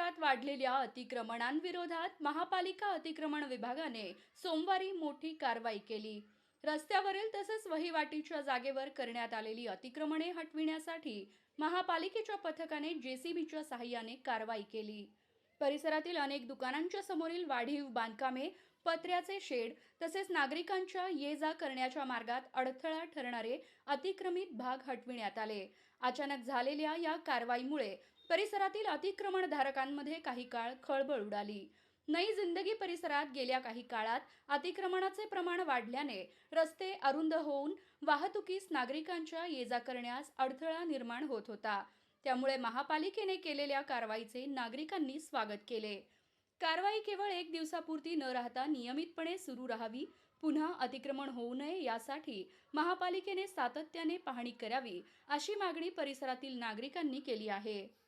परिसरात वाढलेल्या अतिक्रमणांविरोधात महापालिका अतिक्रमण विभागाने सोमवारी मोठी कारवाई केली। रस्त्यावरील तसेच वहिवाटीच्या जागेवर करण्यात आलेली अतिक्रमणे हटविण्यासाठी महापालिकेच्या पथकाने जेसीबीच्या सहाय्याने कारवाई केली। परिसरातील अनेक दुकानांच्या समोरील वाढीव बांधकामे, पत्र्याचे शेड तसेच नागरिकांच्या ये जा करण्याच्या मार्गात अडथळा ठरणारे अतिक्रमित भाग हटविण्यात आले। अचानक झालेल्या या कारवाईमुळे परिसरातील अतिक्रमणधारकांमध्ये काही काळ खळबळ उडाली। नई जिंदगी परिसरात गेल्या काही काळात अतिक्रमणाचे प्रमाण वाढल्याने रस्ते अरुंद होऊन वाहतुकीस नागरिकांच्या ये जा करण्यास अडथळा निर्माण होत होता। त्यामुळे महापालिकेने केलेल्या कारवाईचे नागरिकांनी स्वागत केले। कारवाई केवळ एक दिवसापुरती न राहता नियमितपणे सुरू राहावी, पुन्हा अतिक्रमण होऊ नये यासाठी महापालिकेने सातत्याने पाहणी करावी, अशी मागणी परिसरातील नागरिकांनी केली आहे।